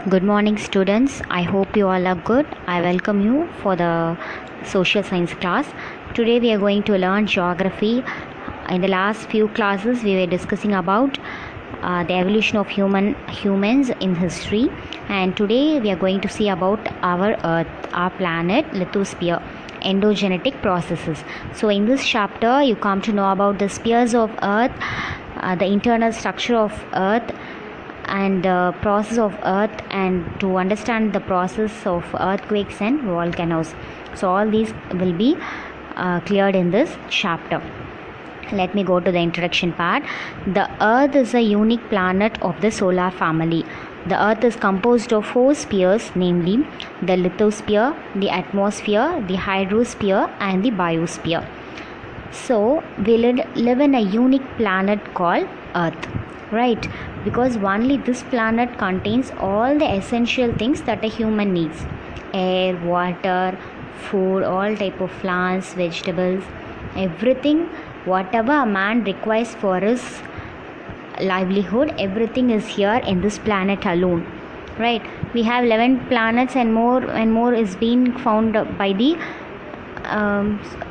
Good morning, students. I hope you all are good. I welcome you for the social science class. Today we are going to learn geography. In the last few classes, we were discussing about the evolution of humans in history, and today we are going to see about our Earth, our planet, lithosphere, endogenetic processes. So, in this chapter, you come to know about the spheres of Earth, the internal structure of Earth, and the process of earth, and to understand the process of earthquakes and volcanoes. So all these will be cleared in this chapter. Let me go to the introduction part. The earth is a unique planet of the solar family. The earth is composed of four spheres, namely the lithosphere, the atmosphere, the hydrosphere, and the biosphere. So we live in a unique planet called earth, right? Because only this planet contains all the essential things that a human needs: air, water, food, all type of plants, vegetables, everything whatever a man requires for his livelihood, everything is here in this planet alone, right? We have 11 planets, and more is being found by the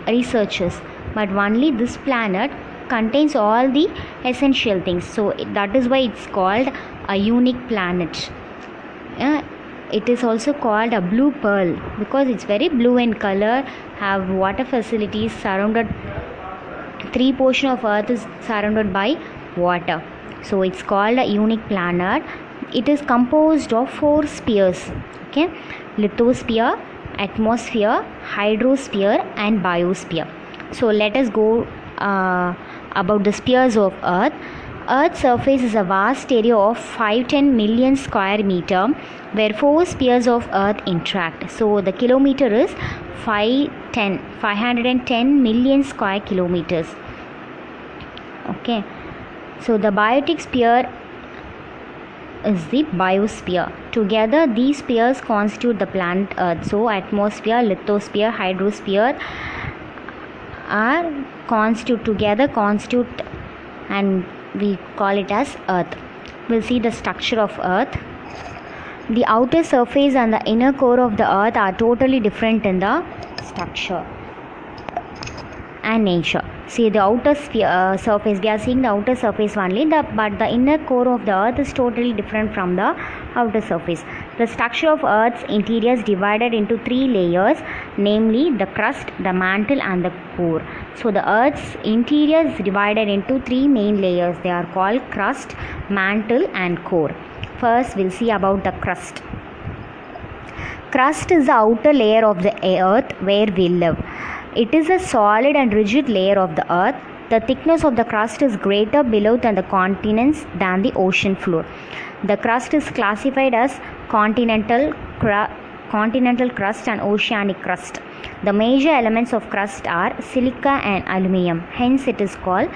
researchers, but only this planet contains all the essential things. So that is why it's called a unique planet. It is also called a blue pearl because it's very blue in color, have water facilities, surrounded, 3% of earth is surrounded by water. So it's called a unique planet. It is composed of four spheres, okay? Lithosphere, atmosphere, hydrosphere, and biosphere. So let us go about the spheres of earth. Earth's surface is a vast area of 510 million square meter, where four spheres of earth interact. So the kilometer is 510 million square kilometers. Okay, so the biotic sphere is the biosphere. Together these spheres constitute the planet earth. So atmosphere, lithosphere, hydrosphere are constitute, and we call it as earth. We'll see the structure of earth. The outer surface and the inner core of the earth are totally different in the structure and nature. See the outer surface, we are seeing the outer surface only, but the inner core of the earth is totally different from the outer surface. The structure of earth's interior is divided into three layers, namely the crust, the mantle, and the core. So the earth's interior is divided into three main layers. They are called crust, mantle, and core. First we'll see about the crust. Crust is the outer layer of the earth where we live. It is a solid and rigid layer of the earth. The thickness of the crust is greater below than the continents than the ocean floor. The crust is classified as continental crust and oceanic crust. The major elements of crust are silica and aluminium. Hence it is called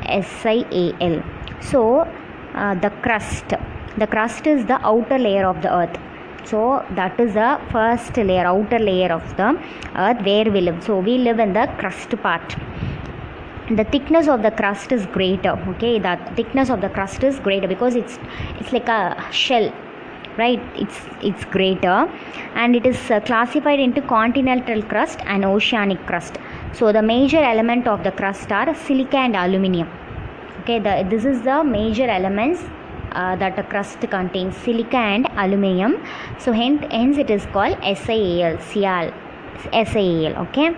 SiAl. So the crust is the outer layer of the earth. So that is the first layer, outer layer of the earth where we live. So we live in the crust part. The thickness of the crust is greater. Okay, the thickness of the crust is greater because it's like a shell, right? It's greater, and it is classified into continental crust and oceanic crust. So the major element of the crust are silica and aluminium. Okay, this is the major elements that a crust contains: silica and aluminium. So hence it is called SiAl. Okay.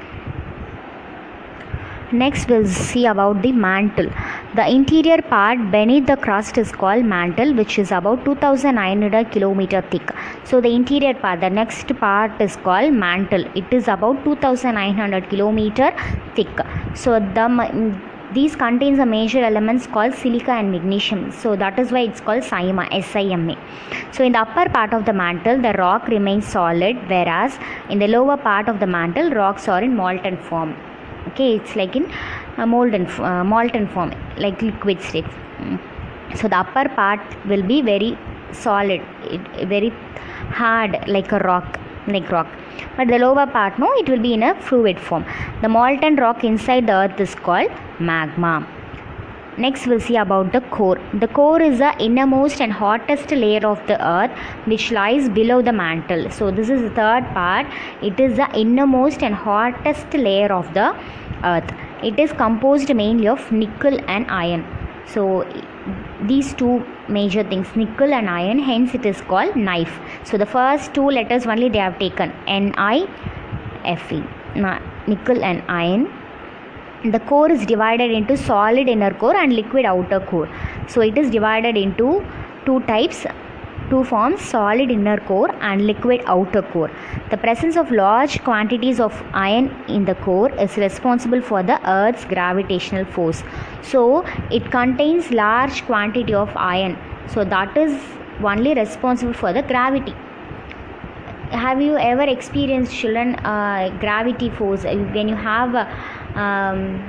Next we'll see about the mantle. The interior part beneath the crust is called mantle, which is about 2900 km thick. So the interior part, the next part is called mantle. It is about 2900 km thick. So these contains a major elements called silica and magnesium. So that is why it's called SIMA. So in the upper part of the mantle, the rock remains solid, whereas in the lower part of the mantle, rocks are in molten form. Okay, it's like in a molten form, like liquid state. So the upper part will be very solid, very hard, like rock. But the lower part, no, it will be in a fluid form. The molten rock inside the earth is called magma. Next we'll see about the core. The core is the innermost and hottest layer of the earth which lies below the mantle. So this is the third part. It is the innermost and hottest layer of the earth. It is composed mainly of nickel and iron. So these two major things, nickel and iron, hence it is called knife. So the first two letters only they have taken, N-I-F-E, nickel and iron. The core is divided into solid inner core and liquid outer core. So it is divided into two types, two forms, solid inner core and liquid outer core. The presence of large quantities of iron in the core is responsible for the earth's gravitational force. So it contains large quantity of iron, so that is only responsible for the gravity. Have you ever experienced, children, gravity force? When you have a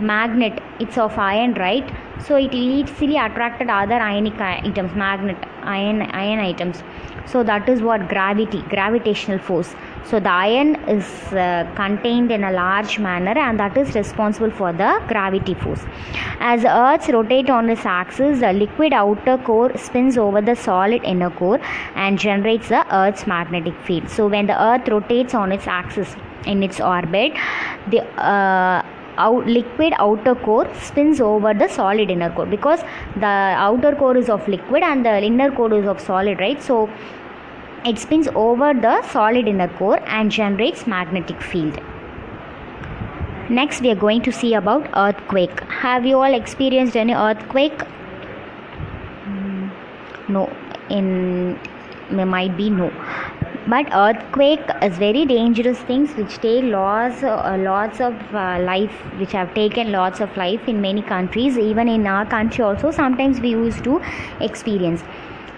magnet, it's of iron, right? So it easily attracted other ionic items, iron items. So that is what gravitational force. So the iron is contained in a large manner, and that is responsible for the gravity force. As the earth rotates on its axis, the liquid outer core spins over the solid inner core and generates the earth's magnetic field. So when the earth rotates on its axis in its orbit, the liquid outer core spins over the solid inner core, because the outer core is of liquid and the inner core is of solid, right? So it spins over the solid inner core and generates magnetic field. Next we are going to see about earthquake. Have you all experienced any earthquake? No, might be no. But earthquake is very dangerous things which take lots of life, which have taken lots of life in many countries. Even in our country also sometimes we used to experience.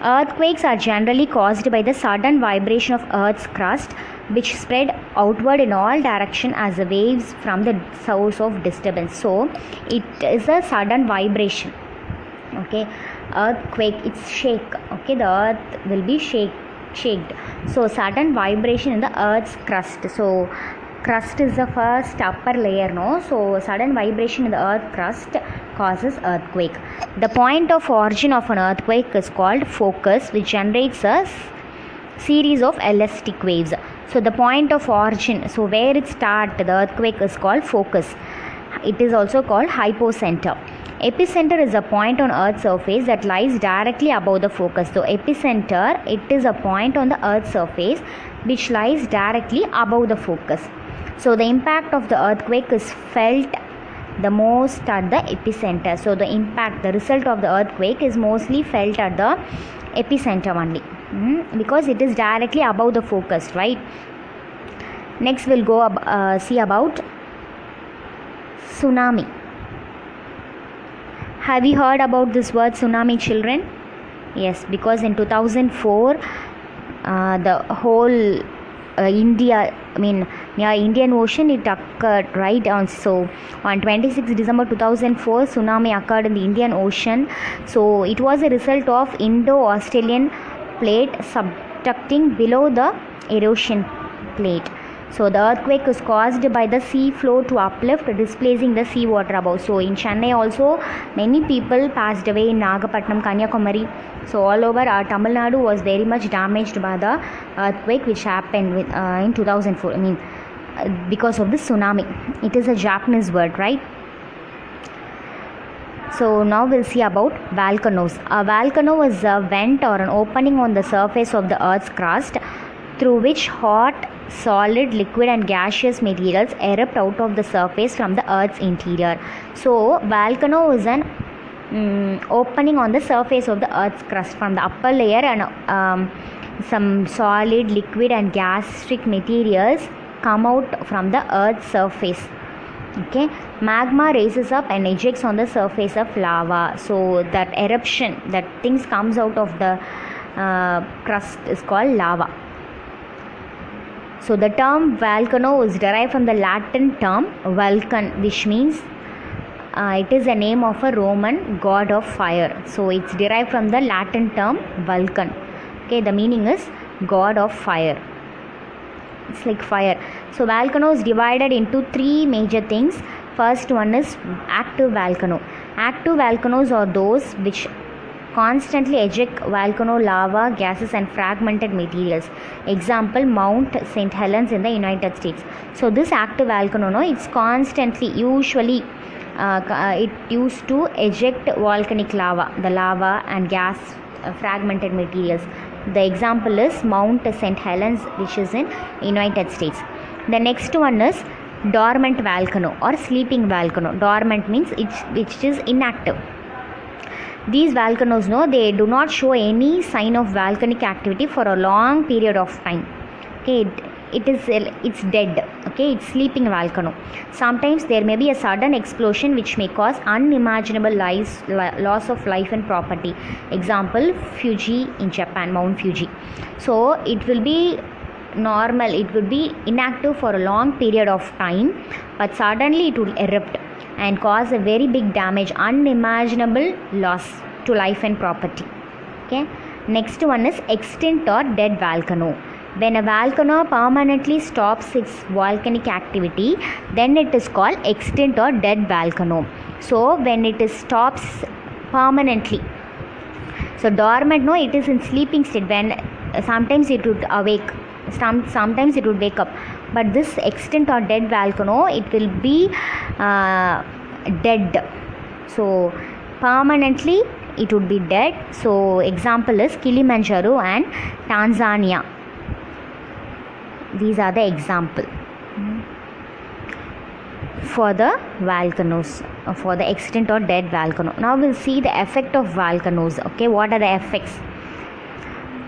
Earthquakes are generally caused by the sudden vibration of Earth's crust, which spread outward in all directions as the waves from the source of disturbance. So it is a sudden vibration. Okay, earthquake, it's shake. Okay, the earth will be shaked. So sudden vibration in the earth's crust. So crust is the first upper layer, no? So sudden vibration in the earth crust causes earthquake. The point of origin of an earthquake is called focus, which generates a series of elastic waves. So the point of origin, so where it starts, the earthquake is called focus. It is also called hypocenter. Epicenter is a point on Earth's surface that lies directly above the focus. So epicenter, it is a point on the Earth's surface which lies directly above the focus. So the impact of the earthquake is felt the most at the epicenter. So the impact, the result of the earthquake is mostly felt at the epicenter only, because it is directly above the focus, right? Next we'll go see about tsunami. Have you heard about this word tsunami, children? Yes, because in 2004 the whole near Indian Ocean, it occurred, right? So on 26 December 2004, tsunami occurred in the Indian Ocean. So it was a result of Indo-Australian plate subducting below the Eurasian plate. So the earthquake is caused by the sea flow to uplift, displacing the sea water above. So in Chennai also, many people passed away in Nagapattinam, Kanyakumari. So all over Tamil Nadu was very much damaged by the earthquake which happened in 2004. Because of the tsunami. It is a Japanese word, right? So now we'll see about volcanoes. A volcano is a vent or an opening on the surface of the earth's crust through which hot, solid, liquid and gaseous materials erupt out of the surface from the earth's interior. So volcano is an opening on the surface of the earth's crust from the upper layer, and some solid, liquid and gastric materials come out from the earth's surface. Okay, magma rises up and ejects on the surface of lava. So that eruption, that things comes out of the crust is called lava. So the term volcano is derived from the Latin term Vulcan, which means it is a name of a Roman god of fire. So it's derived from the Latin term Vulcan. Okay, the meaning is god of fire. It's like fire. So volcano is divided into three major things. First one is active volcano. Active volcanoes are those which constantly eject volcano lava, gases and fragmented materials. Example, Mount St. Helens in the United States. So this active volcano, no, it's constantly, usually it used to eject volcanic lava, the lava and gas fragmented materials. The example is Mount St. Helens, which is in United States. The next one is dormant volcano or sleeping volcano. Dormant means which is inactive. These volcanoes, no, they do not show any sign of volcanic activity for a long period of time. Okay, it's dead. Okay, it's sleeping volcano. Sometimes there may be a sudden explosion which may cause unimaginable loss of life and property. Example, Fuji in Japan, Mount Fuji. So it will be normal, it would be inactive for a long period of time, but suddenly it will erupt and cause a very big damage, unimaginable loss to life and property. Okay, next one is extinct or dead volcano. When a volcano permanently stops its volcanic activity, then it is called extinct or dead volcano. So when it stops permanently, so dormant, no, it is in sleeping state. When sometimes it would awake, sometimes it would wake up, but this extinct or dead volcano, it will be dead. So permanently it would be dead. So example is Kilimanjaro and Tanzania. These are the example for the volcanoes, for the extinct or dead volcano. Now we'll see the effect of volcanoes. Okay, what are the effects?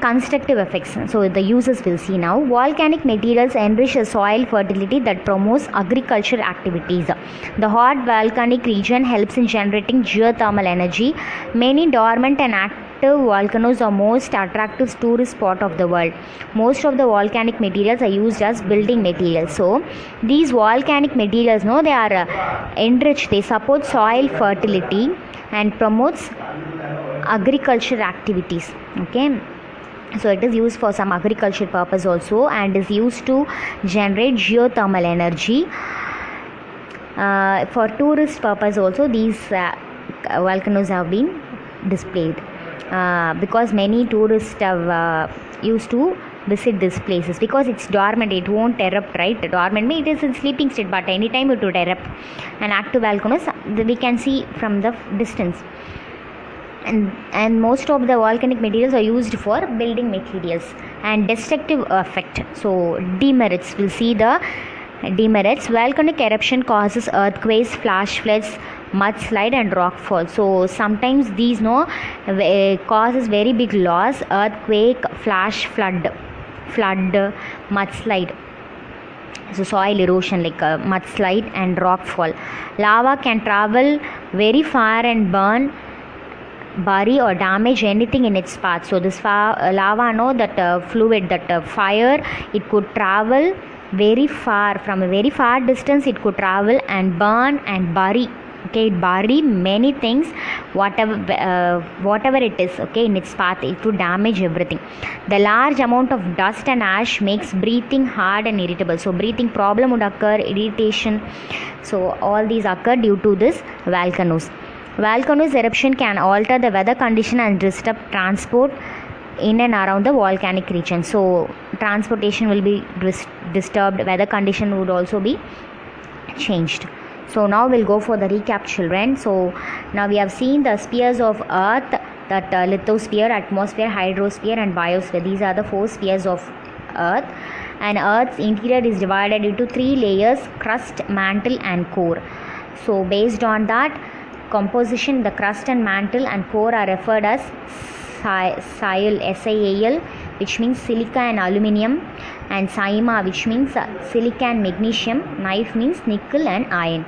Constructive effects. So the uses we'll see now. Volcanic materials enrich soil fertility that promotes agriculture activities. The hot volcanic region helps in generating geothermal energy. Many dormant and active volcanoes are most attractive tourist spot of the world. Most of the volcanic materials are used as building materials. So these volcanic materials, no, they are enriched. They support soil fertility and promotes agriculture activities. Okay. So it is used for some agriculture purpose also, and is used to generate geothermal energy. For tourist purpose also, these volcanoes have been displayed because many tourists have used to visit these places because it's dormant, it won't erupt, right? Dormant means it is in sleeping state, but anytime it would erupt. And active volcanoes we can see from the distance. And most of the volcanic materials are used for building materials. And destructive effect, so demerits, we'll see the demerits. Volcanic eruption causes earthquakes, flash floods, mudslide and rockfall. So sometimes these causes very big loss: earthquake, flash flood, mudslide, so soil erosion like mudslide and rockfall. Lava can travel very far and burn, bury or damage anything in its path. So this lava, that fluid, that fire, it could travel very far, from a very far distance it could travel and burn and bury. Okay, bury many things, whatever it is, okay, in its path. It would damage everything. The large amount of dust and ash makes breathing hard and irritable. So breathing problem would occur, irritation. So all these occur due to this volcanoes. Volcanoes eruption can alter the weather condition and disrupt transport in and around the volcanic region. So transportation will be disturbed, weather condition would also be changed. So now we'll go for the recap, children. So now we have seen the spheres of earth, that lithosphere, atmosphere, hydrosphere and biosphere. These are the 4 spheres of earth. And earth's interior is divided into 3 layers: crust, mantle and core. So based on that composition, the crust and mantle and core are referred as SIAL, SIAL, which means silica and aluminium, and SIMA, which means silica and magnesium. Knife means nickel and iron.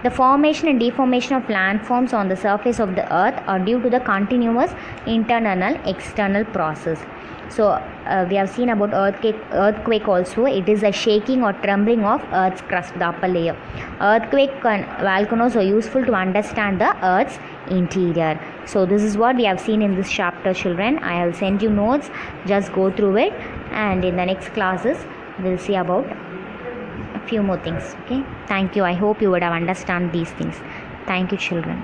The formation and deformation of landforms on the surface of the earth are due to the continuous internal and external process. So we have seen about earthquake also. It is a shaking or trembling of earth's crust, the upper layer. Earthquake volcanoes are useful to understand the earth's interior. So this is what we have seen in this chapter, children. I will send you notes, just go through it, and in the next classes we'll see about a few more things. Okay, thank you. I hope you would have understand these things. Thank you, children.